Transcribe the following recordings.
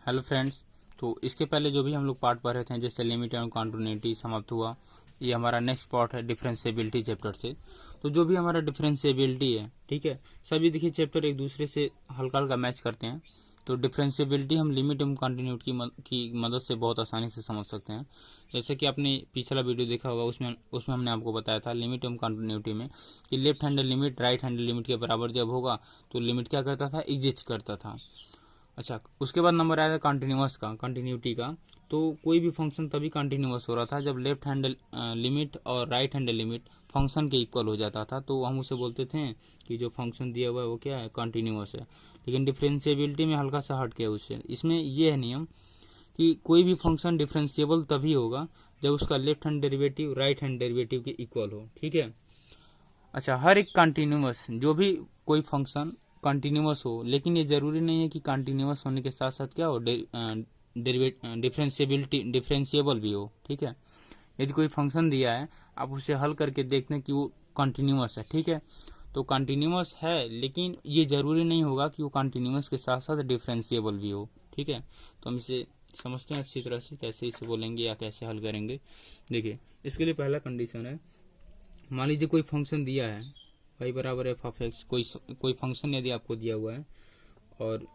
Hello friends. तो इसके पहले जो भी हम लोग पार्ट पढ़ रहे थे, जैसे लिमिट एंड कॉन्टिन्यूटी समाप्त हुआ, ये हमारा नेक्स्ट पार्ट है डिफरेंशिएबिलिटी चैप्टर से। तो जो भी हमारा डिफरेंशिएबिलिटी है, ठीक है, सभी देखिए चैप्टर एक दूसरे से हल्का हल्का मैच करते हैं। तो डिफरेंशिएबिलिटी हम लिमिट एंड कॉन्टिन्यूटी की मदद से बहुत आसानी से समझ सकते हैं। जैसे कि आपने पिछला वीडियो देखा होगा, उसमें हमने आपको बताया था लिमिट एंड कॉन्टिन्यूटी में कि left hand limit right hand limit के बराबर जब होगा तो लिमिट क्या करता था, एग्जिस्ट करता था। अच्छा, उसके बाद नंबर आया था कंटिन्यूअस का, कंटिन्यूटी का। तो कोई भी फंक्शन तभी कंटिन्यूअस हो रहा था जब लेफ्ट हैंड लिमिट और राइट हैंड लिमिट फंक्शन के इक्वल हो जाता था, तो हम उसे बोलते थे कि जो फंक्शन दिया हुआ है वो क्या है, कंटिन्यूअस है। लेकिन डिफरेंशिएबिलिटी में हल्का सा हट के उससे, इसमें ये है नियम कि कोई भी फंक्शन डिफरेंशिएबल तभी होगा जब उसका left hand derivative right hand derivative के इक्वल हो, ठीक है। अच्छा, हर एक कंटिन्यूअस जो भी कोई फंक्शन कंटिन्यूअस हो, लेकिन ये जरूरी नहीं है कि कंटिन्यूअस होने के साथ साथ क्या हो, डिफरेंशिएबल भी हो, ठीक है। यदि कोई फंक्शन दिया है, आप उसे हल करके देखते हैं कि वो कंटिन्यूअस है, ठीक है। तो कंटिन्यूअस है, लेकिन ये जरूरी नहीं होगा कि वो कंटिन्यूअस के साथ साथ डिफरेंशिएबल भी हो, ठीक है। तो हम इसे समझते हैं अच्छी तरह से, कैसे इसे बोलेंगे या कैसे हल करेंगे। देखिए, इसके लिए पहला कंडीशन है, मान लीजिए कोई फंक्शन दिया है y बराबर एफ ऑफ एक्स, कोई फंक्शन यदि आपको दिया हुआ है और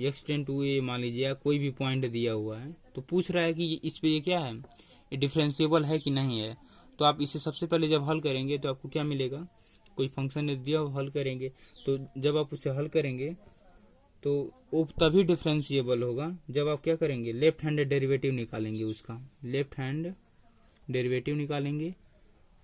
x टेंड टू ए मान लीजिए, या कोई भी पॉइंट दिया हुआ है, तो पूछ रहा है कि इस पे ये क्या है, ये डिफरेंशिएबल है कि नहीं है। तो आप इसे सबसे पहले जब हल करेंगे तो आपको क्या मिलेगा, कोई फंक्शन यदि दिया हल करेंगे, तो जब आप उसे हल करेंगे तो वो तभी डिफरेंशिएबल होगा जब आप क्या करेंगे, लेफ्ट हैंड डेरिवेटिव निकालेंगे, उसका लेफ्ट हैंड डेरिवेटिव निकालेंगे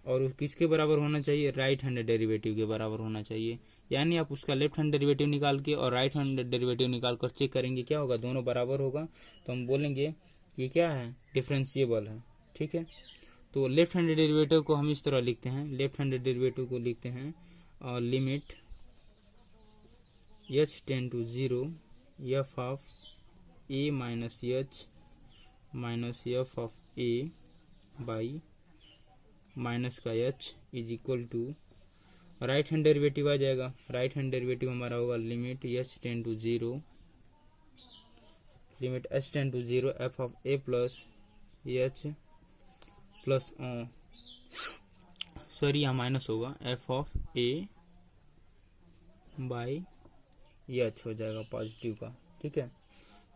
और किसके बराबर होना चाहिए, राइट हैंड डेरिवेटिव के बराबर होना चाहिए। यानी आप उसका लेफ्ट हैंड डेरिवेटिव निकाल के और राइट हैंड डेरिवेटिव निकाल कर चेक करेंगे, क्या होगा, दोनों बराबर होगा, तो हम बोलेंगे कि क्या है, डिफरेंशिएबल है, ठीक है। तो लेफ्ट हैंड डेरिवेटिव को हम इस तरह लिखते हैं, लेफ्ट हैंड डेरिवेटिव को लिखते हैं limit h tend to 0 F of A minus H minus F of A by minus का h is equal to, right hand derivative आ जाएगा, राइट हैंड डेरिवेटिव हमारा होगा limit h tend to 0 limit h tend to 0 F of A plus H plus sorry यहाँ minus होगा, F of A by H हो जाएगा positive का, ठीक है।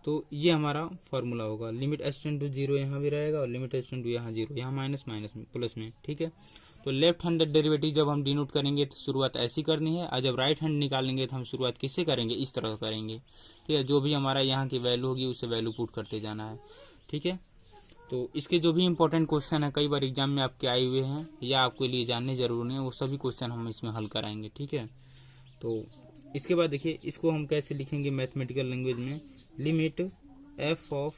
तो ये हमारा फॉर्मूला होगा, लिमिट h टेंड टू 0 यहाँ भी रहेगा और लिमिट h टेंड टू यहाँ 0, यहाँ माइनस माइनस में प्लस में, ठीक है। तो लेफ्ट हैंड डेरिवेटिव जब हम डिनोट करेंगे तो शुरुआत ऐसी करनी है, और जब राइट हैंड निकालेंगे तो हम शुरुआत किससे करेंगे, इस तरह करेंगे, ठीक है। जो भी हमारा यहाँ की वैल्यू होगी उसे वैल्यू पुट करते जाना है, ठीक है। तो इसके जो भी इंपॉर्टेंट क्वेश्चन है, कई बार एग्जाम में आपके आए हुए हैं या आपके लिए जानने जरूरी नहीं है, वो सभी क्वेश्चन हम इसमें हल कराएंगे, ठीक है। तो इसके बाद देखिए, इसको हम कैसे लिखेंगे मैथमेटिकल लैंग्वेज में, limit F of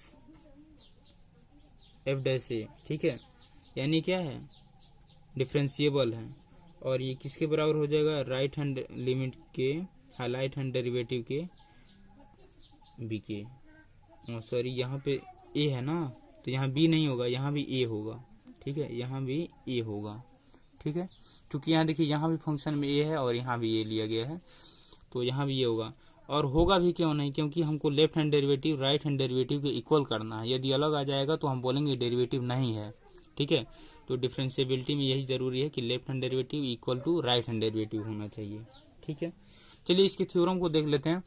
F dash A, ठीक है। यानी क्या है, डिफरेंशिएबल है, और ये किसके बराबर हो जाएगा, राइट हैंड लिमिट के, राइट हैंड डेरिवेटिव के बी के, सॉरी यहाँ पे ए है ना, तो यहाँ बी नहीं होगा, यहाँ भी ए होगा, ठीक है, यहाँ भी ए होगा, ठीक है। क्योंकि यहाँ देखिए, यहाँ भी फंक्शन में ए है और यहाँ भी ए लिया गया है, तो यहाँ भी ये होगा। और होगा भी क्यों नहीं, क्योंकि हमको left hand derivative right hand derivative के इक्वल करना है, यदि अलग आ जाएगा तो हम बोलेंगे डेरिवेटिव नहीं है, ठीक है। तो डिफरेंशिएबिलिटी में यही जरूरी है कि left hand derivative equal to right hand derivative होना चाहिए, ठीक है। चलिए इसके थ्योरम को देख लेते हैं।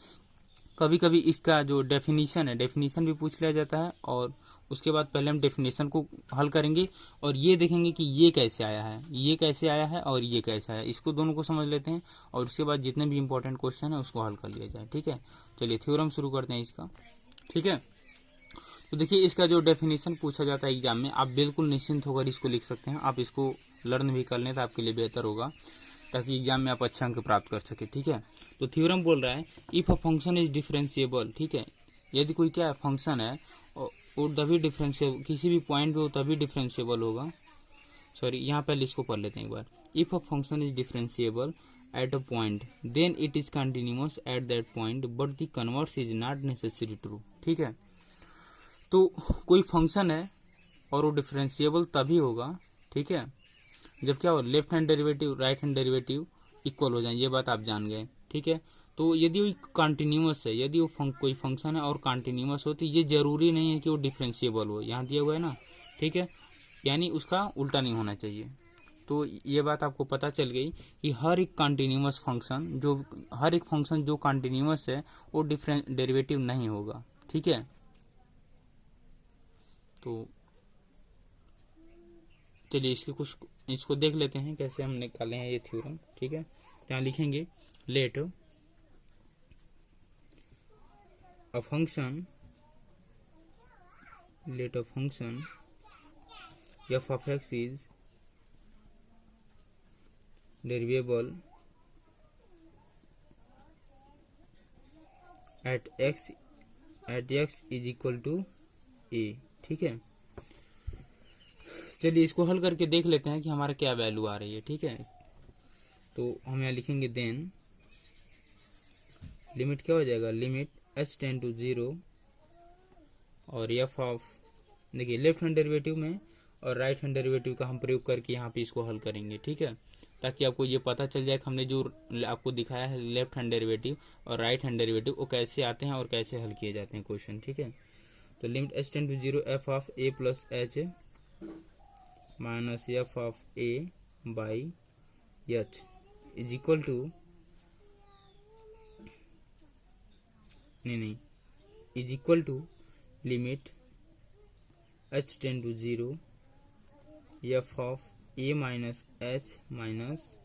कभी कभी इसका जो डेफिनेशन है, डेफिनेशन भी पूछ लिया जाता है, और उसके बाद पहले हम डेफिनेशन को हल करेंगे और ये देखेंगे कि ये कैसे आया है, ये कैसे आया है और ये कैसे आया है, इसको दोनों को समझ लेते हैं, और उसके बाद जितने भी इंपॉर्टेंट क्वेश्चन है उसको हल कर लिया जाए, ठीक है। चलिए थ्योरम शुरू करते हैं इसका, ठीक है। तो देखिए, इसका जो डेफिनेशन पूछा जाता है एग्जाम में, आप बिल्कुल निश्चिंत होकर इसको लिख सकते हैं, आप इसको लर्न भी कर लें तो आपके लिए बेहतर होगा, ताकि एग्जाम में आप अच्छे अंक प्राप्त कर सके, ठीक है। तो थ्योरम बोल रहा है, if a function is differentiable, ठीक है, यदि कोई क्या फंक्शन है और तभी डिफरेंशिएबल, किसी भी पॉइंट पे वो तभी डिफरेंशिएबल होगा, सॉरी यहाँ पहले इसको पढ़ लेते हैं एक बार, if a function is differentiable at a point then it is continuous at that point but the converse is not necessary true, ठीक है। तो कोई फंक्शन है और वो डिफरेंशिएबल तभी होगा, ठीक है, जब क्या हो, left hand derivative right hand derivative equal हो जाए, ये बात आप जान गए, ठीक है। तो यदि वो कंटिन्यूअस है, यदि वो कोई फंक्शन है और कंटिन्यूअस हो, तो ये जरूरी नहीं है कि वो डिफरेंशिएबल हो। यहाँ दिया हुआ है ना, ठीक है, यानी उसका उल्टा नहीं होना चाहिए। तो ये बात आपको पता चल गई कि हर एक कंटिन्यूअस फंक्शन जो कंटिन्यूअस है वो डिफरेंट डेरिवेटिव नहीं होगा, ठीक है। तो चलिए इसको देख लेते हैं कैसे हम निकाले हैं ये थ्योरम, ठीक है। यहाँ लिखेंगे let a function f of x is derivable at x is equal to a, ठीक है। चलिए इसको हल करके देख लेते हैं कि हमारा क्या वैल्यू आ रही है, ठीक है। तो हम यहाँ लिखेंगे देन लिमिट क्या हो जाएगा, लिमिट h टेंड टू 0 और f ऑफ, देखिए लेफ्ट हैंड डेरिवेटिव में और राइट हैंड डेरिवेटिव का हम प्रयोग करके यहाँ पे इसको हल करेंगे, ठीक है, ताकि आपको ये पता चल जाए कि हमने जो आपको दिखाया है लेफ्ट हैंड डेरिवेटिव और राइट हैंड डेरिवेटिव वो कैसे आते हैं और कैसे हल किए जाते हैं क्वेश्चन, ठीक है। तो limit h tend to 0 f of a plus h minus f of a by h is equal to, नहीं is equal to limit h tend to 0 f of a minus h minus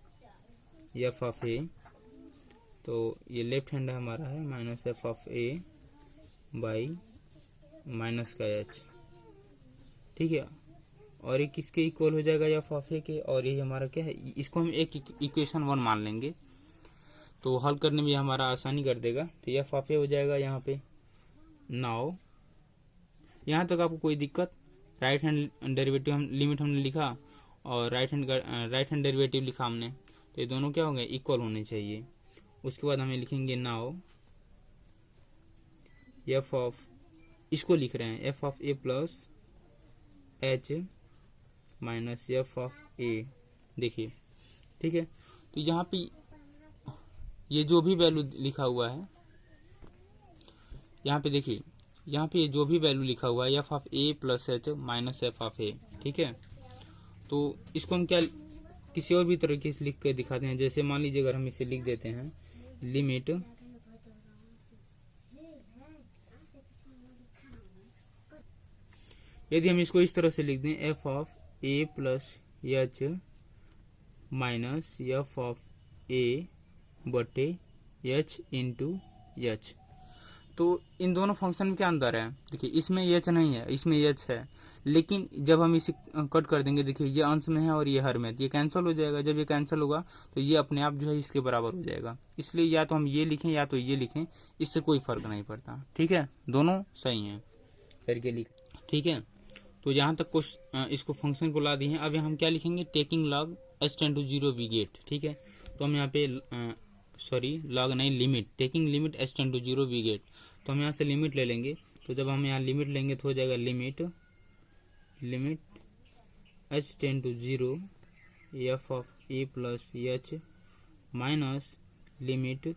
f of a, तो ये left hand हमारा है minus f of a by minus का h, ठीक है। और ये किसके इक्वल हो जाएगा, f ऑफ a के, और ये हमारा क्या है, इसको हम एक इक्वेशन 1 मान लेंगे, तो हल करने में हमारा आसानी कर देगा। तो f ऑफ a हो जाएगा यहाँ पे। नाउ यहाँ तक आपको कोई दिक्कत, राइट हैंड डेरिवेटिव लिमिट हमने लिखा और राइट हैंड डेरिवेटिव लिखा हमने, तो ये दोनों क्या होंगे, इक्वल होने चाहिए। उसके बाद हमें लिखेंगे नाउ f ऑफ, इसको लिख रहे हैं f of a plus h minus f of a, देखिए, ठीक है। तो यहाँ पे ये जो भी वैल्यू लिखा हुआ है, यहाँ पे देखिए, यहाँ पे जो भी वैल्यू लिखा हुआ है f of a plus h minus f of a, ठीक है। तो इसको हम क्या किसी और भी तरीके से लिख के दिखाते हैं, जैसे मान लीजिए अगर हम इसे लिख देते हैं लिमिट, यदि हम इसको इस तरह से लिख दें f of a plus h minus f of a बटे h इंटू h, तो इन दोनों फंक्शन में क्या अंतर है, देखिए इसमें h नहीं है, इसमें h है, लेकिन जब हम इसे कट कर देंगे, देखिए ये अंश में है और ये हर में है, तो ये कैंसिल हो जाएगा। जब ये कैंसिल होगा तो ये अपने आप जो है इसके बराबर हो जाएगा। इसलिए या तो हम ये लिखें या तो ये लिखें, इससे कोई फर्क नहीं पड़ता, ठीक है, दोनों सही है करके लिख, ठीक है। तो यहाँ तक कुछ इसको फंक्शन को ला दिए हैं। अब हम क्या लिखेंगे, taking log h tend to 0 we get, ठीक है। तो हम यहाँ पे लॉग नहीं, limit, taking limit h tend to 0 we get, तो हम यहाँ से लिमिट ले लेंगे। तो जब हम यहाँ लिमिट लेंगे तो हो जाएगा limit h tend to 0 f of a plus h minus limit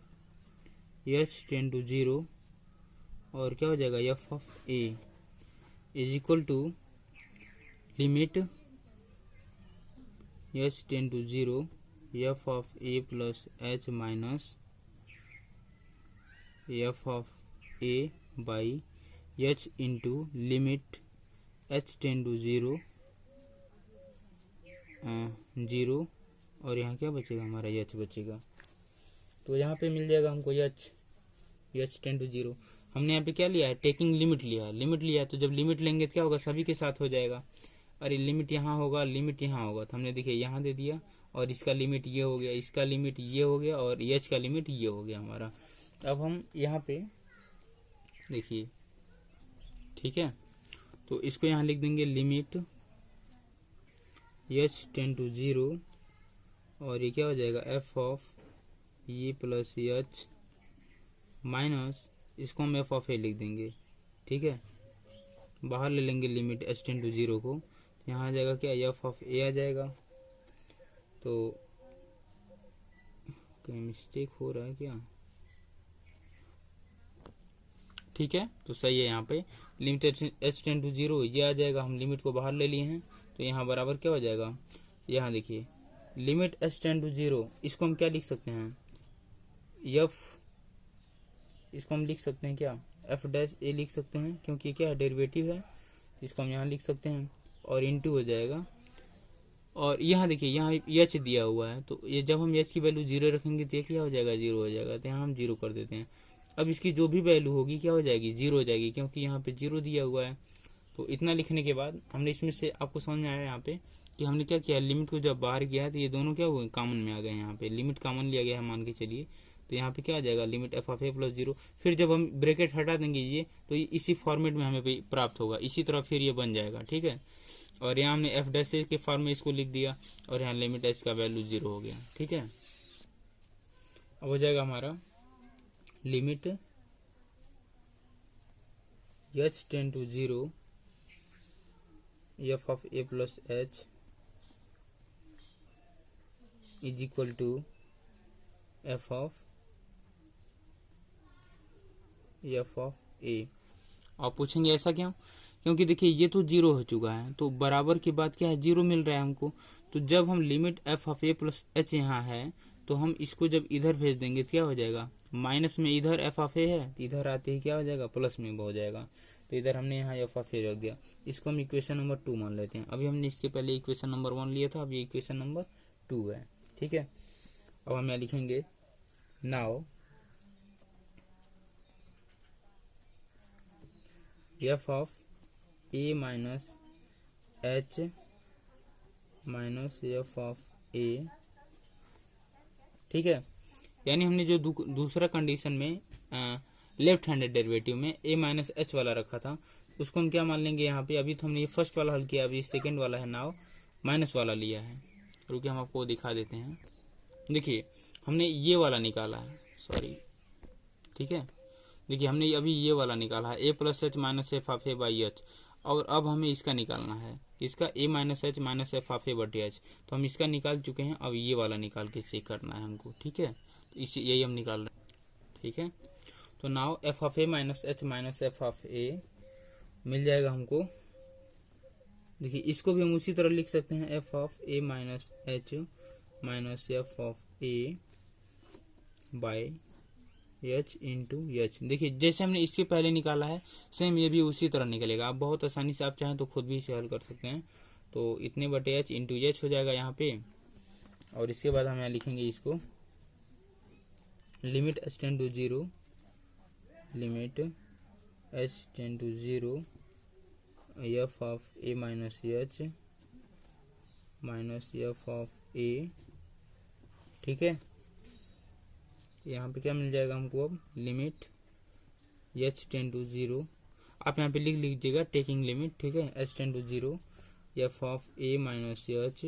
h tend to 0 और क्या हो जाएगा f of a is equal to limit h tend to 0 f of a plus h minus f of a by h into limit h tend to 0 और यहाँ क्या बचेगा, हमारा h बचेगा। तो यहाँ पे मिल जाएगा हमको h टेंड टू 0। हमने यहाँ पे क्या लिया है, टेकिंग लिमिट लिया है, तो जब लिमिट लेंगे तो क्या होगा, सभी के साथ हो जाएगा। अरे लिमिट यहाँ होगा, लिमिट यहाँ होगा, तो हमने देखिए यहाँ दे दिया, और इसका लिमिट ये हो गया, इसका लिमिट ये हो गया, और h का लिमिट ये हो गया हमारा। अब हम यहाँ पे देखिए, ठीक है, तो इसको यहाँ लिख देंगे लिमिट h टेंड टू 0 और ये क्या हो जाएगा, f of e plus h minus, इसको हम f ऑफ a लिख देंगे, ठीक है। बाहर ले लेंगे लिमिट h टेंड टू 0 को, यहाँ आ जाएगा क्या, f ऑफ a आ जाएगा। तो कहीं मिस्टेक हो रहा है क्या, ठीक है, तो सही है। यहाँ पे लिमिट h टेंड टू 0 ये आ जाएगा, हम लिमिट को बाहर ले लिए हैं, तो यहाँ बराबर क्या हो जाएगा, यहाँ देखिए लिमिट h टेंड टू 0, इसको हम क्या लिख सकते हैं, f, इसको हम लिख सकते हैं क्या, f डैश a लिख सकते हैं, क्योंकि क्या है डेरिवेटिव है, इसको हम यहाँ लिख सकते हैं, और इनटू हो जाएगा। और यहाँ देखिए यहाँ h दिया हुआ है, तो ये जब हम h की वैल्यू 0 रखेंगे तो ये क्या हो जाएगा, 0 हो जाएगा, तो यहाँ हम 0 कर देते हैं। अब इसकी जो भी वैल्यू होगी क्या हो जाएगी, 0 हो जाएगी, क्योंकि यहाँ पे 0 दिया हुआ है। तो इतना लिखने के बाद हमने इसमें से, आपको समझ में आया यहाँ पे कि हमने क्या किया, लिमिट को जब बाहर किया है तो ये दोनों क्या हुए, कॉमन में आ गए। यहाँ पे लिमिट कॉमन लिया गया है मान के चलिए, तो यहाँ पे क्या आ जाएगा, limit F of A plus 0। फिर जब हम ब्रैकेट हटा देंगे ये, तो ये इसी फॉर्मेट में हमें प्राप्त होगा, इसी तरह फिर ये बन जाएगा, ठीक है। और यहाँ हमने एफ डैश के फॉर्म में इसको लिख दिया, और यहाँ लिमिट एच का वैल्यू 0 हो गया, ठीक है। अब हो जाएगा हमारा limit h tend to 0 f of a plus h is equal to f of a। आप पूछेंगे ऐसा क्यों, क्योंकि देखिए ये तो 0 हो चुका है, तो बराबर की बात क्या है, 0 मिल रहा है हमको। तो जब हम limit f of a plus h यहाँ है, तो हम इसको जब इधर भेज देंगे तो क्या हो जाएगा, माइनस में इधर f ऑफ a है, इधर आते ही क्या हो जाएगा, प्लस में हो जाएगा। तो इधर हमने यहाँ f ऑफ a रख दिया, इसको हम इक्वेशन नंबर 2 मान लेते हैं। अभी हमने इसके पहले इक्वेशन नंबर 1 लिया था, अब ये इक्वेशन नंबर 2 है, ठीक है। अब हम यहाँ लिखेंगे now f of a minus h minus f of a, ठीक है। यानी हमने जो दूसरा कंडीशन में लेफ्ट हैंडेड डेरिवेटिव में a माइनस एच वाला रखा था, उसको हम क्या मान लेंगे यहाँ पे। अभी तो हमने ये फर्स्ट वाला हल किया, अभी सेकंड वाला है, नाउ माइनस वाला लिया है। रुकिए हम आपको दिखा देते हैं। देखिए हमने ये वाला निकाला है, सॉरी, ठीक है। देखिए हमने अभी ये वाला निकाला है, a plus H minus F of A by h, और अब हमें इसका निकालना है, इसका a minus H minus F of a बटे एच। तो हम इसका निकाल चुके हैं, अब ये वाला निकाल के चेक करना है हमको, ठीक है। तो इसी यही हम निकाल रहे हैं, ठीक है। तो now f of A minus H minus F of a मिल जाएगा हमको। देखिए इसको भी हम उसी तरह लिख सकते हैं, F of A minus H minus F of A by H into H. देखिए जैसे हमने इसके पहले निकाला है, सेम ये भी उसी तरह निकलेगा। आप बहुत आसानी से, आप चाहें तो खुद भी इसे हल कर सकते हैं। तो इतने बटे एच इंटू एच हो जाएगा यहाँ पे, और इसके बाद हम यहाँ लिखेंगे इसको limit H tend to 0, limit h tend to 0 f of a minus H minus F of a, ठीक है। यहाँ पे क्या मिल जाएगा हमको, अब लिमिट h टेंड टू 0, आप यहाँ पे लिख लीजिएगा टेकिंग लिमिट, ठीक है, h tend to 0 f of a minus H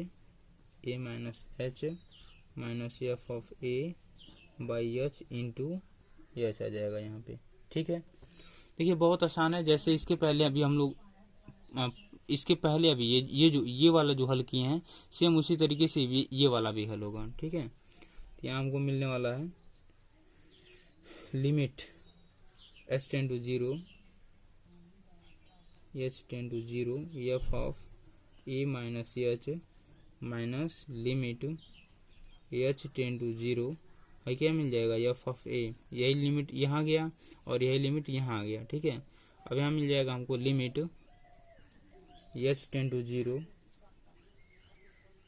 minus F of a by h into h आ जाएगा यहाँ पे, ठीक है। देखिए बहुत आसान है। जैसे इसके पहले अभी हम लोग इसके पहले अभी ये वाला जो हल किए हैं, सेम उसी तरीके से ये वाला भी हल होगा, ठीक है। तो यहाँ हमको मिलने वाला है limit h tend to 0 f of a minus H minus limit h tend to 0 है, क्या मिल जाएगा, एफ ऑफ ए। यही लिमिट यहाँ गया और यही लिमिट यहाँ आ गया, ठीक है। अब यहाँ मिल जाएगा हमको limit h tend to 0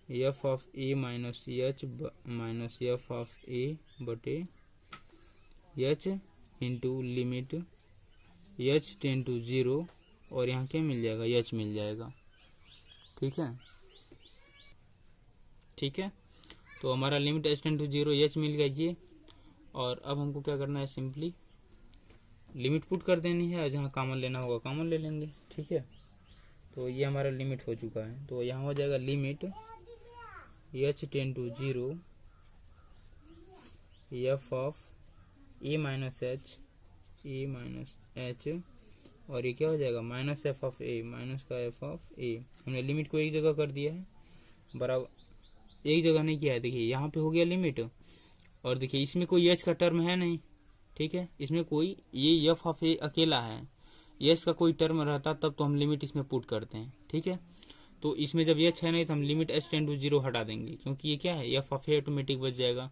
F of A minus H minus F of a बटे h into limit h tend to 0, और यहाँ क्या मिल जाएगा, h मिल जाएगा, ठीक है, ठीक है। तो हमारा limit h tend to 0 h मिल गया ये। और अब हमको क्या करना है, सिंपली लिमिट पुट कर देनी है, और जहाँ कॉमन लेना होगा कॉमन ले लेंगे, ठीक है। तो ये हमारा लिमिट हो चुका है, तो यहाँ हो जाएगा limit h tend to 0 F of A minus H, और ये क्या हो जाएगा, minus F of A, minus का एफ ऑफ ए। हमने लिमिट को एक जगह कर दिया है, बराबर एक जगह नहीं किया है। देखिए यहाँ पे हो गया लिमिट, और देखिए इसमें कोई एच का टर्म है नहीं, ठीक ठीक है, इसमें कोई ये एफ ऑफ ए अकेला है, एच का कोई टर्म रहता तब तो हम लिमिट इसमें पुट करते हैं। ठीक है, तो इसमें जब एच है नहीं तो हम लिमिट एच टेंड टू 0 हटा देंगे, क्योंकि ये क्या है, एफ ऑफ ए ऑटोमेटिक बच जाएगा।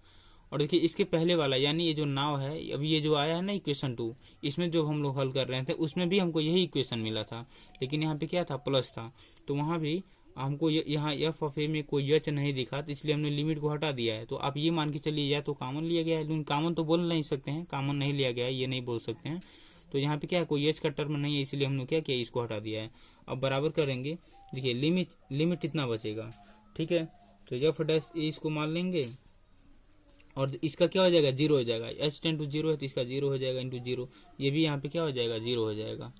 और देखिए इसके पहले वाला यानी ये जो नाव है, अभी ये जो आया है ना इक्वेशन 2, इसमें जो हम लोग हल कर रहे थे उसमें भी हमको यही इक्वेशन मिला था, लेकिन यहाँ पे क्या था, प्लस था, तो वहाँ भी हमको यहाँ एफ ऑफ ए में कोई एच नहीं दिखा, तो इसलिए हमने लिमिट को हटा दिया है। तो आप ये मान के चलिए या तो कॉमन लिया गया है, लेकिन कॉमन तो बोल नहीं सकते हैं, कॉमन नहीं लिया गया है ये नहीं बोल सकते हैं। तो यहाँ पे क्या है, कोई एच का टर्म नहीं है, इसलिए हमने क्या किया, इसको हटा दिया है। अब बराबर करेंगे, देखिए लिमिट इतना बचेगा। ठीक है, तो एफ डैश ए इसको मान लेंगे और इसका क्या हो जाएगा, 0 हो जाएगा। एच टेंड टू 0 है तो इसका 0 हो जाएगा इंटू 0, ये भी यहाँ पे क्या हो जाएगा, 0 हो जाएगा।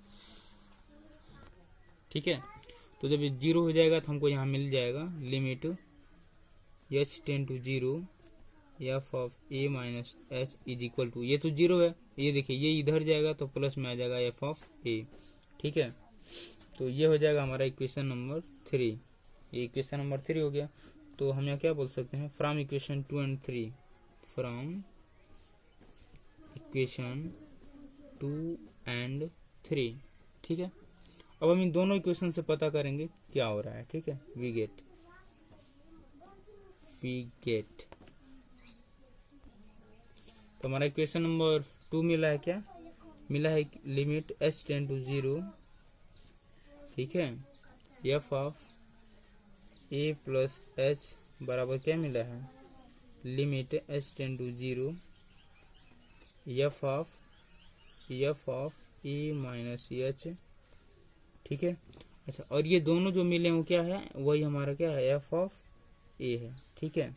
ठीक है, तो जब ये 0 हो जाएगा तो हमको यहाँ मिल जाएगा limit H tend to 0 F of A minus H is equal to, ये तो 0 है, ये देखिए ये इधर जाएगा तो प्लस में आ जाएगा एफ ऑफ ए। ठीक है, तो ये हो जाएगा हमारा इक्वेशन नंबर 3, ये इक्वेशन नंबर 3 हो गया। तो हम यहाँ क्या बोल सकते हैं, from equation 2 and 3, from equation 2 and 3। ठीक है, अब हम इन दोनों इक्वेशन से पता करेंगे क्या हो रहा है। ठीक है, वी गेट तो हमारा इक्वेशन नंबर 2 मिला है, क्या मिला है, लिमिट एच टेंड टू 0, ठीक है, F of A plus H बराबर क्या मिला है, limit H tend to 0 F of A minus H. ठीक है, अच्छा, और ये दोनों जो मिले वो क्या है, वही हमारा क्या है, एफ ऑफ ए है। ठीक है,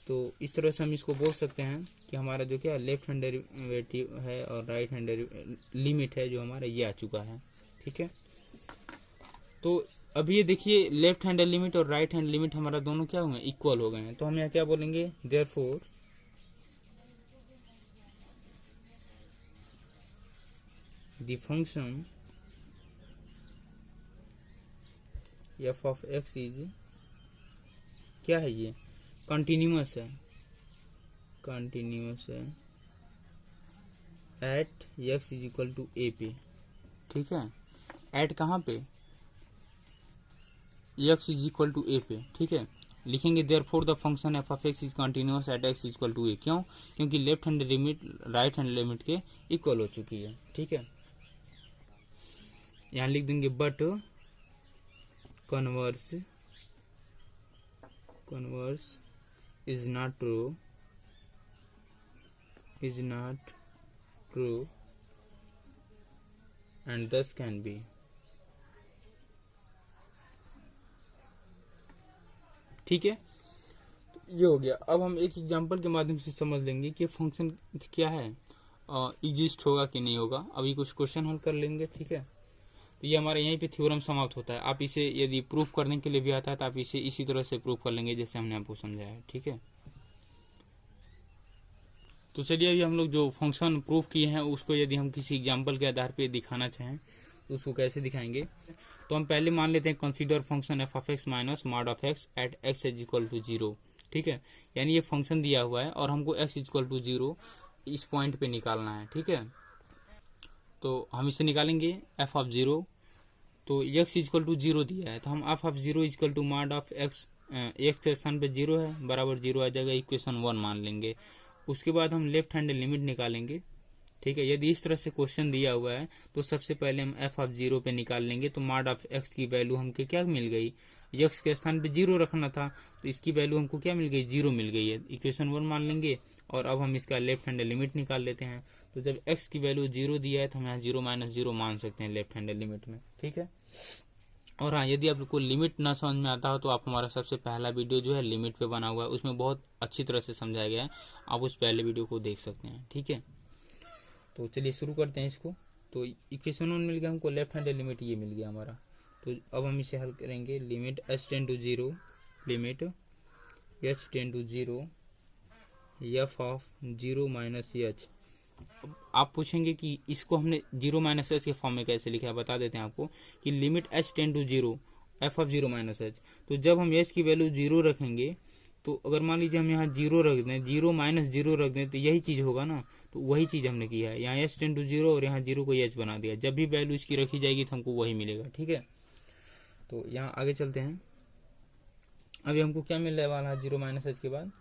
तो इस तरह से हम इसको बोल सकते हैं कि हमारा जो क्या लेफ्ट हैंड डेरिवेटिव है और राइट हैंड लिमिट है जो हमारा ये आ चुका है। ठीक है, तो अब ये देखिए लेफ्ट हैंड लिमिट और राइट हैंड लिमिट हमारा दोनों क्या होंगे, इक्वल हो गए हैं। तो हम यहाँ क्या बोलेंगे, therefore the function F of x is क्या है, ये कंटिन्यूअस है at x is equal to a पे। ठीक है, एट कहाँ पे, x is equal to a पे। ठीक है, लिखेंगे therefore the function F of x is continuous at x is equal to a, क्यों, क्योंकि left hand limit right hand limit के इक्वल हो चुकी है। ठीक है, यहाँ लिख देंगे but converse is not true and thus can be। ठीक है, तो ये हो गया। अब हम एक एग्जांपल के माध्यम से समझ लेंगे कि फंक्शन क्या है, एग्जिस्ट होगा कि नहीं होगा। अभी कुछ क्वेश्चन हल कर लेंगे। ठीक है, तो ये हमारा यहीं पे थ्योरम समाप्त होता है। आप इसे यदि प्रूफ करने के लिए भी आता है तो आप इसे इसी तरह से प्रूफ कर लेंगे जैसे हमने आपको समझाया। ठीक है, तो चलिए अभी हम लोग जो फंक्शन प्रूफ किए हैं उसको यदि हम किसी एग्जांपल के आधार पे दिखाना चाहें तो उसको कैसे दिखाएंगे। तो हम पहले मान लेते हैं consider function F of X minus mod of X at x is equal to 0। ठीक है, यानी ये फंक्शन दिया हुआ है और हमको एक्स इज इक्वल टू 0 इस पॉइंट पे निकालना है। ठीक है, तो हम इसे निकालेंगे एफ ऑफ 0, तो एक्स इजक्वल टू 0 दिया है तो हम F of 0 is equal to mod of X, X के स्थान पे 0 है बराबर 0 आ जाएगा, इक्वेशन 1 मान लेंगे। उसके बाद हम लेफ्ट हैंड लिमिट निकालेंगे। ठीक है, यदि इस तरह से क्वेश्चन दिया हुआ है तो सबसे पहले हम एफ ऑफ 0 पे निकाल लेंगे। तो मॉड ऑफ एक्स की वैल्यू हमको क्या मिल गई, एक्स के स्थान पे 0 रखना था तो इसकी वैल्यू हमको क्या मिल गई, 0 मिल गई है, इक्वेशन 1 मान लेंगे। और अब हम इसका लेफ्ट हैंड लिमिट निकाल लेते हैं। तो जब एक्स की वैल्यू 0 दिया है तो हम यहाँ 0 माइनस 0 मान सकते हैं लेफ्ट हैंड लिमिट में। ठीक है, और हाँ, यदि आपको लिमिट ना समझ में आता हो तो आप हमारा सबसे पहला वीडियो जो है लिमिट पे बना हुआ है, उसमें बहुत अच्छी तरह से समझाया गया है, आप उस पहले वीडियो को देख सकते हैं। ठीक है, तो चलिए शुरू करते हैं इसको। तो इक्वेशन 1 मिल गया हमको, लेफ्ट हैंड लिमिट ये मिल गया हमारा। तो अब हम इसे हल करेंगे, limit H tend to 0, limit H tend to 0 F of 0 minus H. आप पूछेंगे कि इसको हमने 0 माइनस एच के फॉर्म में कैसे लिखा है, बता देते हैं आपको कि limit H tend to 0 F of 0 minus H. तो जब हम एच की वैल्यू 0 रखेंगे तो अगर मान लीजिए हम यहाँ जीरो रख दें, जीरो माइनस जीरो रख दें, तो यही चीज होगा ना। तो वही चीज हमने किया है, यहाँ एच टेन टू जीरो और यहाँ जीरो को एच बना दिया। जब भी वैल्यू इसकी रखी जाएगी तो हमको वही मिलेगा। ठीक है, तो यहाँ आगे चलते हैं। अभी हमको क्या मिलने वाला है जीरो माइनस एच के बाद,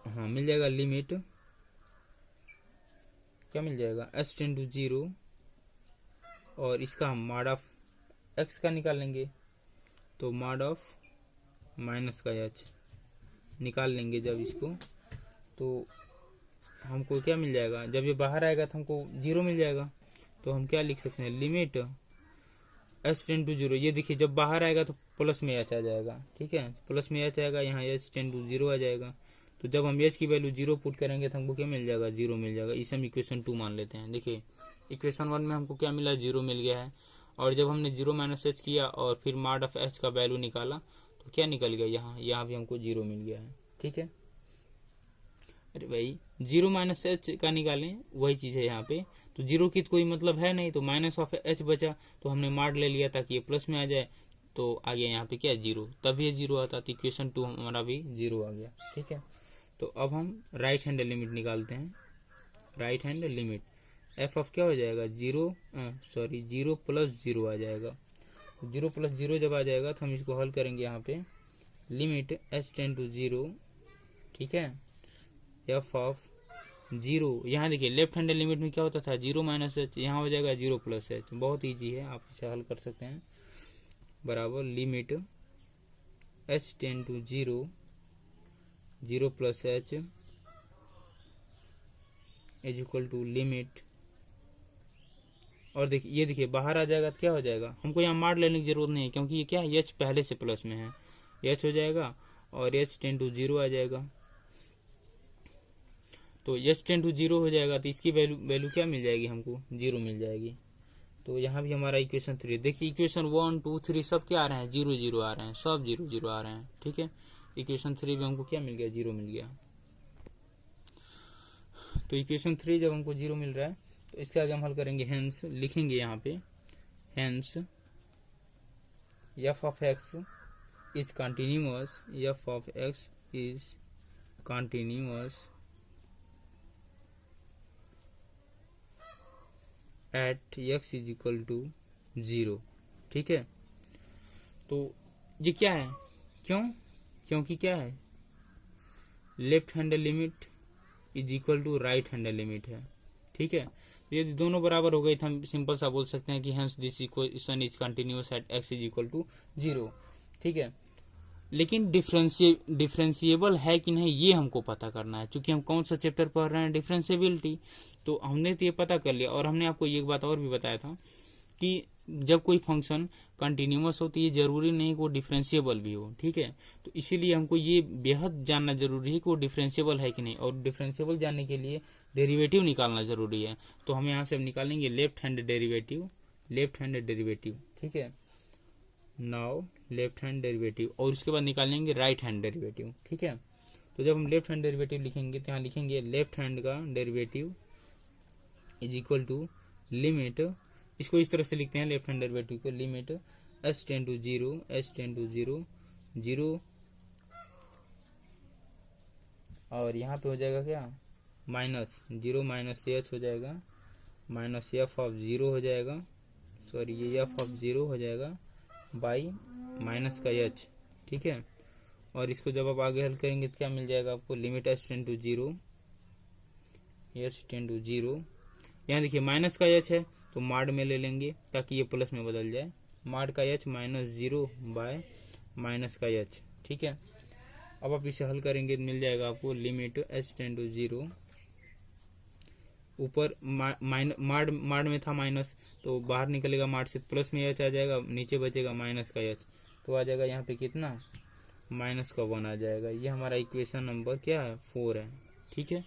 हाँ मिल जाएगा लिमिट, क्या मिल जाएगा एच टेन टू जीरो, और इसका हम मॉड ऑफ एक्स का निकाल लेंगे, तो मॉड ऑफ माइनस का एच निकाल लेंगे जब इसको, तो हमको क्या मिल जाएगा, जब ये बाहर आएगा तो हमको जीरो मिल जाएगा। तो हम क्या लिख सकते हैं, limit H tend to zero, ये देखिए जब बाहर आएगा तो प्लस में एच आ जाएगा। ठीक है, प्लस में एच आएगा, यहाँ एच टेन टू जीरो आ जाएगा। तो जब हम एच की वैल्यू जीरो पुट करेंगे तो हमको क्या मिल जाएगा, जीरो मिल जाएगा। इसे हम इक्वेशन 2 मान लेते हैं। देखिए इक्वेशन 1 में हमको क्या मिला, जीरो मिल गया है, और जब हमने जीरो माइनस एच किया और फिर मॉड ऑफ एच का वैल्यू निकाला तो क्या निकल गया, यहाँ भी हमको जीरो मिल गया है। ठीक है, अरे भाई जीरो माइनस एच का निकालें, वही चीज है यहाँ पे। तो जीरो की तो कोई मतलब है नहीं, तो माइनस ऑफ एच बचा, तो हमने मॉड ले लिया ताकि ये प्लस में आ जाए, तो आ गया यहाँ पे क्या जीरो, तभी ये जीरो आता, तो इक्वेशन 2 हमारा भी जीरो आ गया। ठीक है, तो अब हम राइट हैंड लिमिट निकालते हैं। Right hand limit F of क्या हो जाएगा, जीरो प्लस जीरो आ जाएगा। जीरो प्लस जीरो जब आ जाएगा तो हम इसको हल करेंगे यहाँ पे, limit H tend to zero, ठीक है, एफ ऑफ जीरो, यहाँ देखिए लेफ्ट हैंड लिमिट में क्या होता था, जीरो माइनस एच, यहाँ हो जाएगा जीरो प्लस एच। बहुत ईजी है, आप इसे हल कर सकते हैं। बराबर limit H tend to zero, zero plus H is equal to limit, और देखिए ये देखिए बाहर आ जाएगा तो क्या हो जाएगा, हमको यहाँ मार लेने की जरूरत नहीं है, क्योंकि ये क्या है, एच पहले से प्लस में है, एच हो जाएगा और एच टेन टू जीरो आ जाएगा। तो एच टेन टू जीरो हो जाएगा, तो इसकी वैल्यू क्या मिल जाएगी, हमको जीरो मिल जाएगी। तो यहाँ भी हमारा इक्वेशन 3, देखिए इक्वेशन 1 2 3 सब क्या आ रहे हैं, जीरो जीरो आ रहे हैं, सब जीरो जीरो आ रहे हैं। ठीक है, इक्वेशन 3 में हमको क्या मिल गया, जीरो मिल गया। तो इक्वेशन 3 जब हमको जीरो मिल रहा है तो इसके आगे हम हल करेंगे, हेंस लिखेंगे यहाँ पे, hence F of x is continuous, F of x is continuous at x is equal to zero. ठीक है, तो ये क्या है, क्योंकि क्या है, left hand limit is equal to right hand limit है। ठीक है, तो यदि दोनों बराबर हो गए तो हम सिंपल सा बोल सकते हैं कि hence this equation is continuous at x is equal to zero. ठीक है, लेकिन डिफरेंशिएबल है कि नहीं ये हमको पता करना है, क्योंकि हम कौन सा चैप्टर पढ़ रहे हैं, डिफरेंशिएबिलिटी। तो हमने तो ये पता कर लिया, और हमने आपको एक बात और भी बताया था कि जब कोई फंक्शन कंटिन्यूअस हो तो ये जरूरी नहीं कि वो डिफरेंशिएबल भी हो। ठीक है, तो इसीलिए हमको ये बेहद जानना जरूरी है कि वो डिफरेंशिएबल है कि नहीं, और डिफरेंशिएबल जानने के लिए डेरिवेटिव निकालना जरूरी है। तो हम यहाँ से निकालेंगे लेफ्ट हैंड डेरिवेटिव। ठीक है, नाउ लेफ्ट हैंड डेरिवेटिव, और उसके बाद निकालेंगे राइट हैंड डेरिवेटिव। ठीक है, तो जब हम लेफ्ट हैंड डेरिवेटिव लिखेंगे तो यहाँ लिखेंगे लेफ्ट हैंड का derivative is equal to limit, इसको इस तरह से लिखते हैं लेफ्ट हैंड डेरिवेटिव को, limit H tend to zero zero, और यहाँ पे हो जाएगा क्या, माइनस जीरो माइनस एच हो जाएगा, माइनस एफ ऑफ जीरो हो जाएगा, सॉरी ये एफ ऑफ जीरो हो जाएगा बाई माइनस का एच। ठीक है, और इसको जब आप आगे हल करेंगे तो क्या मिल जाएगा आपको, limit H tend to zero, यहाँ देखिए माइनस का एच है तो मॉड में ले लेंगे ताकि ये प्लस में बदल जाए, मॉड का H minus zero by minus का एच। ठीक है, अब आप इसे हल करेंगे तो मिल जाएगा आपको limit H tend to zero, ऊपर माड में था माइनस, तो बाहर निकलेगा माड से प्लस में एच आ जाएगा, नीचे बचेगा माइनस का एच, तो आ जाएगा यहाँ पे कितना, माइनस का 1 आ जाएगा। ये हमारा इक्वेशन नंबर क्या है, 4 है। ठीक है,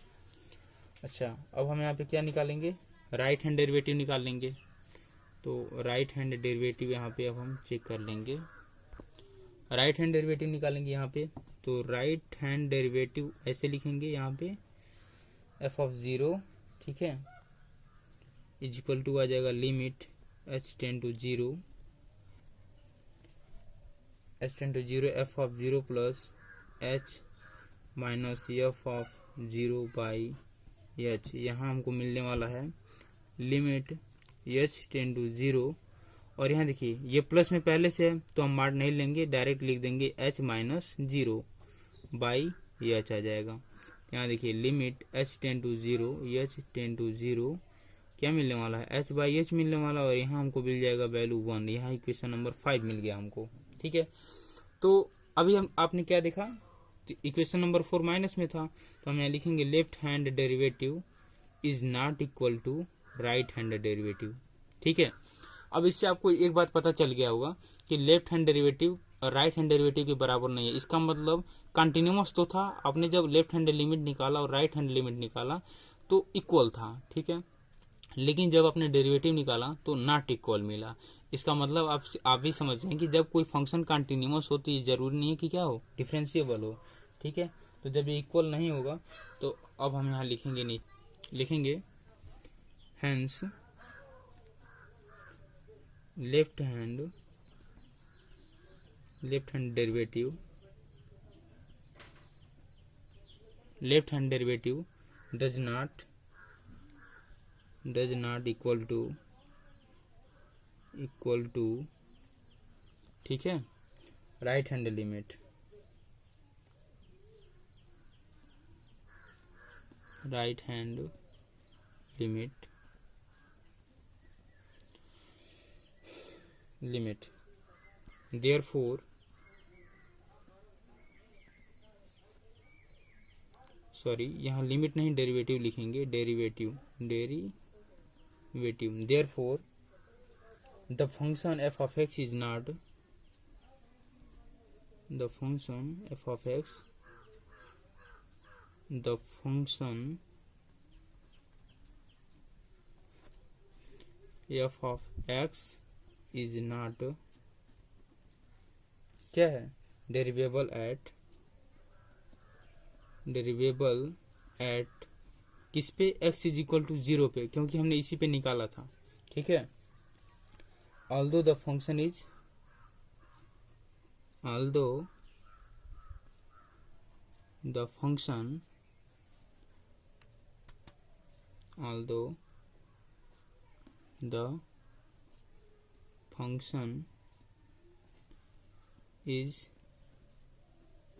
अच्छा अब हम यहाँ पे क्या निकालेंगे, राइट हैंड डेरिवेटिव निकाल लेंगे। तो राइट हैंड डेरिवेटिव यहाँ पे अब हम चेक कर लेंगे, राइट हैंड डेरिवेटिव निकालेंगे यहाँ पे। तो राइट हैंड डेरिवेटिव ऐसे लिखेंगे यहाँ पे, एफ ऑफ जीरो, ठीक है, इज इक्वल टू आ जाएगा limit H tend to zero, H tend to zero F of zero plus H minus F of zero by H. यहाँ हमको मिलने वाला है limit H tend to zero, और यहाँ देखिए ये प्लस में पहले से है तो हम मार्क नहीं लेंगे, डायरेक्ट लिख देंगे h minus zero by h आ जाएगा। यहाँ देखिए limit H tend to zero H tend to zero क्या मिलने वाला है, एच बाई एच मिलने वाला, और यहाँ हमको मिल जाएगा वैल्यू 1। यहाँ इक्वेशन नंबर 5 मिल गया हमको। ठीक है, तो अभी हम आपने क्या देखा, तो इक्वेशन नंबर 4 माइनस में था, तो हम यहाँ लिखेंगे left hand derivative is not equal to right hand derivative. ठीक है, अब इससे आपको एक बात पता चल गया होगा कि लेफ्ट हैंड डेरिवेटिव और राइट हैंड डेरिवेटिव के बराबर नहीं है। इसका मतलब कंटिन्यूअस तो था, आपने जब लेफ्ट हैंड लिमिट निकाला और राइट हैंड लिमिट निकाला तो इक्वल था। ठीक है, लेकिन जब आपने डेरिवेटिव निकाला तो नॉट इक्वल मिला। इसका मतलब आप भी समझ रहे हैं कि जब कोई फंक्शन कंटिन्यूअस हो तो ये जरूरी नहीं है कि क्या हो, डिफरेंशिएबल हो। ठीक है, तो जब ये इक्वल नहीं होगा तो अब हम यहाँ लिखेंगे नहीं, लिखेंगे hence left hand derivative does not equal to ठीक है right hand limit, therefore sorry यहाँ लिमिट नहीं डेरिवेटिव लिखेंगे, derivative therefore the function f of x is not the function f of x is not क्या है, डेरिवेबल eight किस पे, x is equal to 0 पे, क्योंकि हमने इसी पे निकाला था। ठीक है, although the function is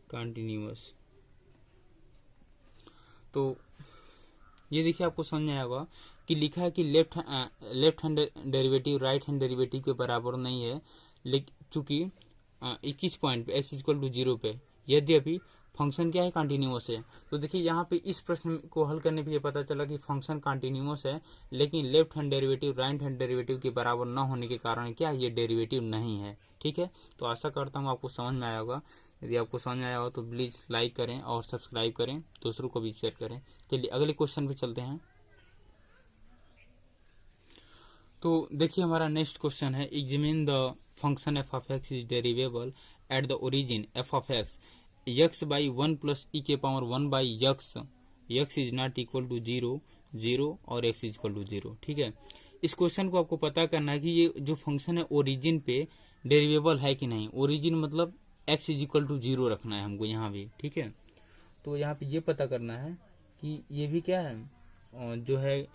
continuous। तो ये देखिए आपको समझ में आया होगा कि लिखा है कि left hand derivative right hand derivative के बराबर नहीं है, लेकिन चूंकि 21 पॉइंट पे x इक्वल टू 0 पे यद्यपि फंक्शन क्या है, कंटिन्यूअस है। तो देखिए यहाँ पे इस प्रश्न को हल करने पे ये पता चला कि फंक्शन कंटिन्यूअस है, लेकिन left hand derivative right hand derivative के बराबर न होने के कारण क्या ये डेरिवेटिव नहीं है। ठीक है, तो आशा करता हूँ आपको समझ में आया होगा। यदि आपको समझ में आया हो तो प्लीज़ लाइक करें और सब्सक्राइब करें, दूसरों को भी शेयर करें। चलिए अगले क्वेश्चन पे चलते हैं। तो देखिए हमारा नेक्स्ट क्वेश्चन है, examine the function F of x is derivable at the origin f of x by 1 plus e के power 1 by x is not equal to 0 और एक्स इज इक्वल टू 0। ठीक है, इस क्वेश्चन को आपको पता करना है कि ये जो फंक्शन है ओरिजिन पे डेरिवेबल है कि नहीं। ओरिजिन मतलब एक्स इज इक्वल टू 0 रखना है हमको यहाँ भी। ठीक है, तो यहाँ पे ये पता करना है कि ये भी क्या है, जो है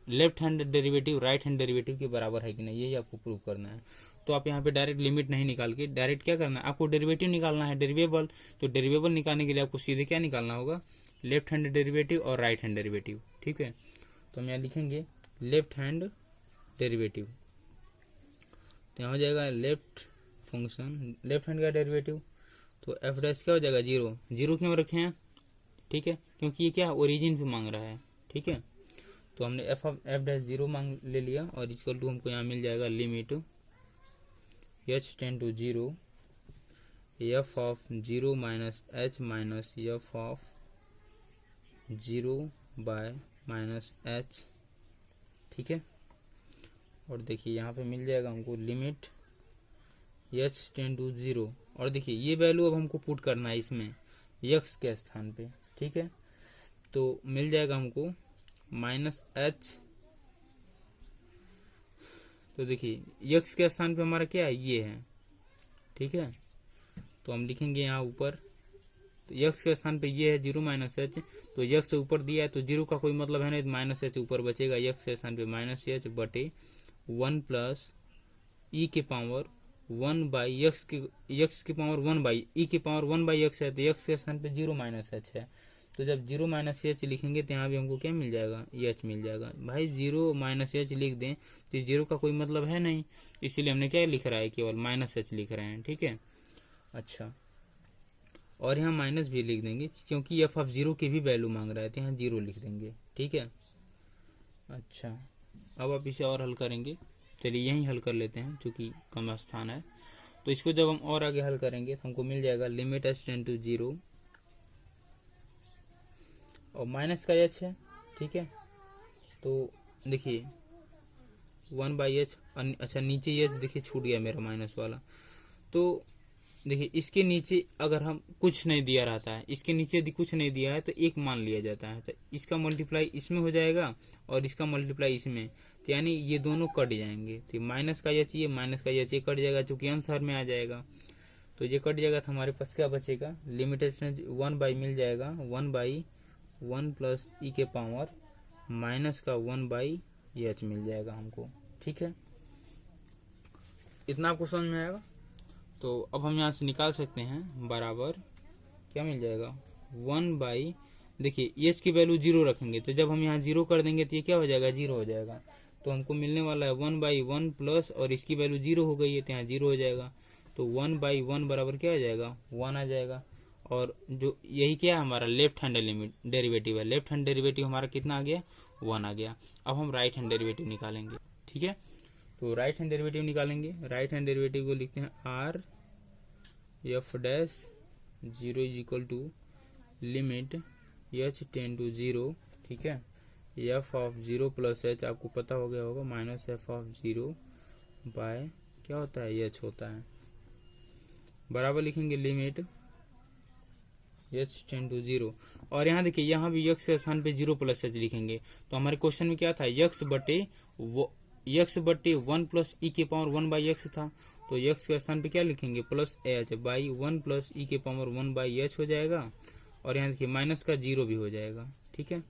left hand derivative right hand derivative के बराबर है कि नहीं, यही आपको प्रूव करना है। तो आप यहाँ पे डायरेक्ट लिमिट नहीं निकाल के डायरेक्ट क्या करना है, आपको डेरिवेटिव निकालना है, डेरिवेबल। तो डेरिवेबल निकालने के लिए आपको सीधे क्या निकालना होगा, लेफ्ट हैंड डेरिवेटिव और राइट हैंड डेरिवेटिव। ठीक है, तो हम यहाँ लिखेंगे लेफ्ट हैंड डेरिवेटिव, तो यहाँ हो जाएगा लेफ्ट हैंड का डेरिवेटिव, तो एफ डैश क्या हो जाएगा 0 क्यों रखे हैं, ठीक है, क्योंकि ये क्या ओरिजिन पे मांग रहा है। ठीक है, तो हमने एफ डैश 0 मांग ले लिया, और इक्वल टू हमको यहाँ मिल जाएगा limit H tend to 0 F of 0 minus H minus F of 0 by minus H. ठीक है, और देखिए यहाँ पे मिल जाएगा हमको लिमिट एच टेन टू 0, और देखिए ये वैल्यू अब हमको पुट करना है इसमें एक्स के स्थान पे। ठीक है, तो मिल जाएगा हमको माइनस एच, तो देखिए एक्स के स्थान पे हमारा क्या है, ये है ठीक है। तो हम लिखेंगे यहाँ ऊपर, तो यक्स के स्थान पे ये है 0 माइनस एच, तो यक्स से ऊपर दिया है तो 0 का कोई मतलब है नहीं, तो माइनस एच ऊपर बचेगा, यक्स के स्थान पे माइनस एच बटे 1 प्लस ई के पावर 1 बाई यक्स की पावर 1 बाई ई की पावर 1 बाई यक्स है, तो यक्स के स्थान पे 0 माइनस एच है। तो जब 0 माइनस एच लिखेंगे तो यहाँ भी हमको क्या मिल जाएगा, एच मिल जाएगा। भाई 0 माइनस एच लिख दें तो 0 का कोई मतलब है नहीं, इसीलिए हमने क्या लिख रहा है, केवल माइनस एच लिख रहे हैं, ठीक है। अच्छा, और यहाँ माइनस भी लिख देंगे क्योंकि एफ ऑफ 0 की भी वैल्यू मांग रहा है, तो यहाँ 0 लिख देंगे, ठीक है। अच्छा, अब आप इसे और हल करेंगे, चलिए यहीं हल कर लेते हैं क्योंकि कम स्थान है। तो इसको जब हम और आगे हल करेंगे तो हमको मिल जाएगा लिमिट एच टेंड टू 0 और माइनस का एच है, ठीक है। तो देखिए 1 बाई एच, अच्छा नीचे एच देखिए छूट गया मेरा माइनस वाला। तो देखिए इसके नीचे अगर हम कुछ नहीं दिया रहता है, इसके नीचे यदि कुछ नहीं दिया है तो एक मान लिया जाता है, तो इसका मल्टीप्लाई इसमें हो जाएगा और इसका मल्टीप्लाई इसमें, तो यानी ये दोनों कट जाएंगे। तो माइनस का एच ये माइनस का एच ये कट जाएगा, चूंकि आंसर में आ जाएगा तो ये कट जाएगा। तो हमारे पास क्या बचेगा, लिमिटेशन 1 बाई मिल जाएगा 1 बाई 1 प्लस ई के पावर माइनस का 1 बाई एच मिल जाएगा हमको, ठीक है। इतना आपको समझ में आएगा। तो अब हम यहाँ से निकाल सकते हैं, बराबर क्या मिल जाएगा 1 बाई, देखिए एच की वैल्यू 0 रखेंगे तो जब हम यहाँ 0 कर देंगे तो ये क्या हो जाएगा, 0 हो जाएगा। तो हमको मिलने वाला है 1 बाई 1 प्लस, और इसकी वैल्यू 0 हो गई है तो यहाँ 0 हो जाएगा। तो 1 बाई 1 बराबर क्या आ जाएगा, 1 आ जाएगा। और जो यही क्या है हमारा लेफ्ट हैंड लिमिट डेरिवेटिव है, लेफ्ट हैंड डेरिवेटिव हमारा कितना आ गया, 1 आ गया। अब हम राइट हैंड डेरिवेटिव निकालेंगे, ठीक है। तो राइट हैंड डेरिवेटिव निकालेंगे, राइट हैंड डेरिवेटिव को लिखते हैं R F dash 0 is equal to limit H tend to 0, ठीक है। एफ ऑफ 0 प्लस एच आपको पता हो गया होगा, माइनस एफ ऑफ 0 बाय क्या होता है, एच होता है, बराबर लिखेंगे लिमिट एच टेंड टू 0। और यहाँ देखिए यहाँ भी यक्स के स्थान पे 0 प्लस एच लिखेंगे। तो हमारे क्वेश्चन में क्या था, यक्स बटे 1 प्लस ई के पावर 1 बाई एक्स था, तो यक्स के स्थान पे क्या लिखेंगे, plus H by 1 plus e के पावर 1 बाई एच हो जाएगा। और यहाँ देखिए माइनस का 0 भी हो जाएगा, ठीक है।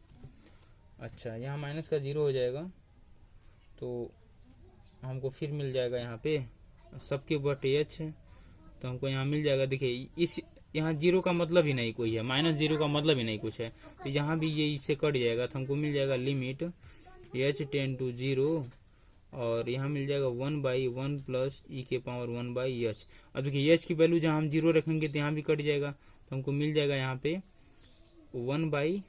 अच्छा, यहाँ माइनस का 0 हो जाएगा तो हमको फिर मिल जाएगा यहाँ पे सबके बटे एच है, तो हमको यहाँ मिल जाएगा। देखिए इस यहाँ 0 का मतलब ही नहीं कोई है, माइनस 0 का मतलब ही नहीं कुछ है, तो यहाँ भी ये इससे कट जाएगा, तो हमको मिल जाएगा लिमिट एच टेंड टू 0 और यहाँ मिल जाएगा 1 बाई 1 प्लस ई के पावर 1 बाई एच। अब देखिए एच की वैल्यू जहाँ हम 0 रखेंगे तो यहाँ भी कट जाएगा, तो हमको मिल जाएगा यहाँ पे 1 बाई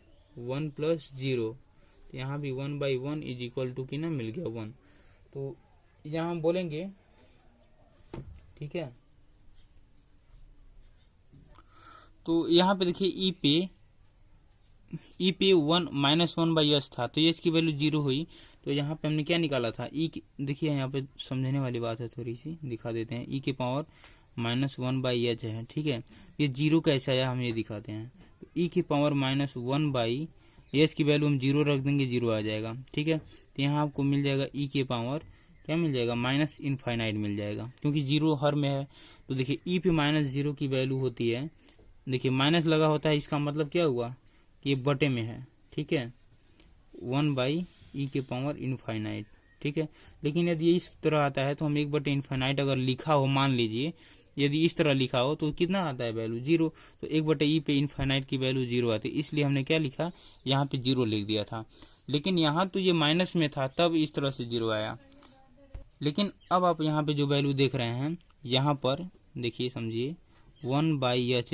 1 प्लस 0, तो यहाँ भी 1 बाई 1 इज इक्वल टू की ना मिल गया 1। तो यहाँ हम बोलेंगे, ठीक है। तो यहाँ पे देखिए ई पे 1 माइनस 1 बाई एच था, तो एच की वैल्यू 0 हुई, तो यहाँ पे हमने क्या निकाला था, ई देखिए यहाँ पे समझने वाली बात है, थोड़ी सी दिखा देते हैं। ई के पावर माइनस 1 बाई एच है, ठीक है। ये 0 कैसे आया हम ये दिखाते हैं। तो ई के पावर माइनस 1 बाई एच की वैल्यू हम 0 रख देंगे, 0 आ जाएगा, ठीक है। तो यहाँ आपको मिल जाएगा ई के पावर क्या मिल जाएगा, माइनस इनफाइनाइट मिल जाएगा, क्योंकि 0 हर में है। तो देखिए ई पे माइनस 0 की वैल्यू होती है, देखिए माइनस लगा होता है, इसका मतलब क्या हुआ कि ये बटे में है, ठीक है, 1 बाई ई के पावर इनफाइनाइट, ठीक है। लेकिन यदि इस तरह आता है तो हम 1 बटे इनफाइनाइट अगर लिखा हो, मान लीजिए यदि इस तरह लिखा हो तो कितना आता है वैल्यू, 0। तो 1 बटे ई पे इनफाइनाइट की वैल्यू 0 आती है, इसलिए हमने क्या लिखा, यहाँ पे 0 लिख दिया था। लेकिन यहाँ तो ये माइनस में था तब इस तरह से 0 आया। लेकिन अब आप यहाँ पे जो वैल्यू देख रहे हैं, यहाँ पर देखिए समझिए 1 बाई एच,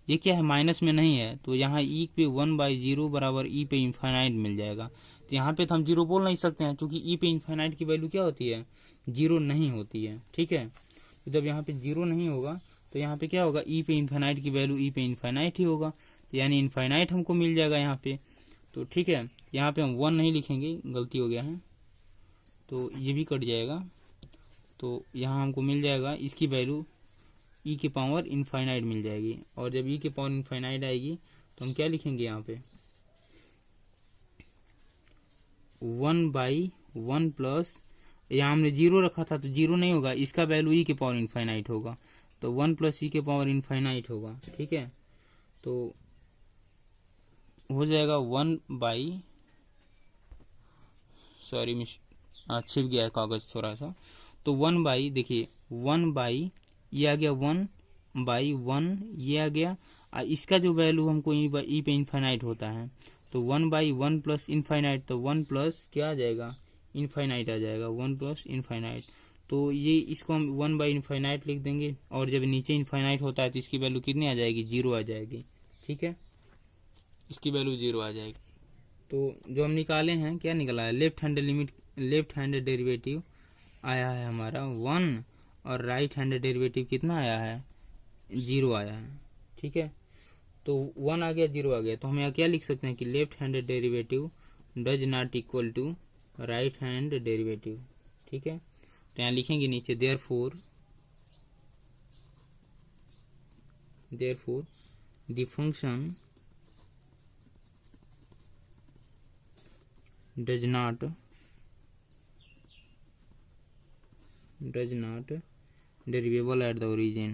ये क्या है, माइनस में नहीं है, तो यहाँ ई पे 1 बाई 0 बराबर ई पे इनफाइनाइट मिल जाएगा। तो यहाँ पे तो हम 0 बोल नहीं सकते हैं, क्योंकि ई पे इनफाइनाइट की वैल्यू क्या होती है, 0 नहीं होती है, ठीक है। तो जब यहाँ पे 0 नहीं होगा तो यहाँ पे क्या होगा, ई पे इनफाइनाइट की वैल्यू ई पे इनफाइनाइट ही होगा, तो यानी इनफाइनाइट हमको मिल जाएगा यहाँ पे। तो ठीक है, यहाँ पे हम 1 नहीं लिखेंगे, गलती हो गया है, तो ये भी कट जाएगा। तो यहाँ हमको मिल जाएगा इसकी वैल्यू ई के पावर इनफाइनाइट मिल जाएगी, और जब ई के पावर इनफाइनाइट आएगी तो हम क्या लिखेंगे यहाँ पे 1 बाई 1 प्लस, यहाँ हमने 0 रखा था तो 0 नहीं होगा, इसका वैल्यू ई के पावर इनफाइनाइट होगा, तो 1 प्लस ई के पावर इनफाइनाइट होगा। ठीक है, तो हो जाएगा 1 बाई, सॉरी मिस छिप गया है कागज थोड़ा सा, तो 1 बाई, देखिए 1 बाई ये आ गया 1 बाई 1, ये आ गया, इसका जो वैल्यू हमको ई पे इनफाइनाइट होता है, तो 1 बाई 1 प्लस इनफाइनाइट, तो 1 प्लस क्या आ जाएगा, इनफाइनाइट आ जाएगा, 1 प्लस इनफाइनाइट। तो ये इसको हम 1 बाई इनफाइनाइट लिख देंगे, और जब नीचे इनफाइनाइट होता है तो इसकी वैल्यू कितनी आ जाएगी, 0 आ जाएगी। ठीक है, इसकी वैल्यू 0 आ जाएगी। तो जो हम निकाले हैं, क्या निकला है, लेफ्ट हैंड डेरिवेटिव आया है हमारा 1, और राइट हैंड डेरिवेटिव कितना आया है, 0 आया है। ठीक है, तो 1 आ गया, 0 आ गया, तो हम यहाँ क्या लिख सकते हैं कि left hand derivative does not equal to right hand derivative. ठीक है, तो यहाँ लिखेंगे नीचे therefore the function does not derivable at the origin,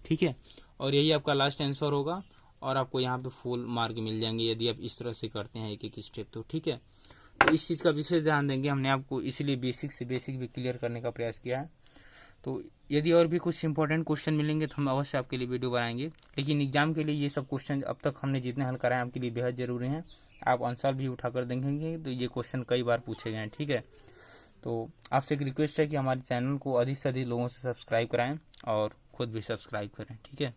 ठीक है, और यही आपका लास्ट आंसर होगा, और आपको यहाँ पे फुल मार्क मिल जाएंगे यदि आप इस तरह से करते हैं एक एक स्टेप। तो ठीक है, तो इस चीज़ का विशेष ध्यान देंगे, हमने आपको इसलिए बेसिक से बेसिक भी क्लियर करने का प्रयास किया है। तो यदि और भी कुछ इंपॉर्टेंट क्वेश्चन मिलेंगे तो हम अवश्य आपके लिए वीडियो बनाएंगे, लेकिन एग्जाम के लिए ये सब क्वेश्चन अब तक हमने जितने हल कराए आपके लिए बेहद जरूरी हैं। आप आंसर भी उठाकर देखेंगे तो ये क्वेश्चन कई बार पूछे गए हैं। ठीक है, तो आपसे एक रिक्वेस्ट है कि हमारे चैनल को अधिक से अधिक लोगों से सब्सक्राइब कराएं और खुद भी सब्सक्राइब करें। ठीक है।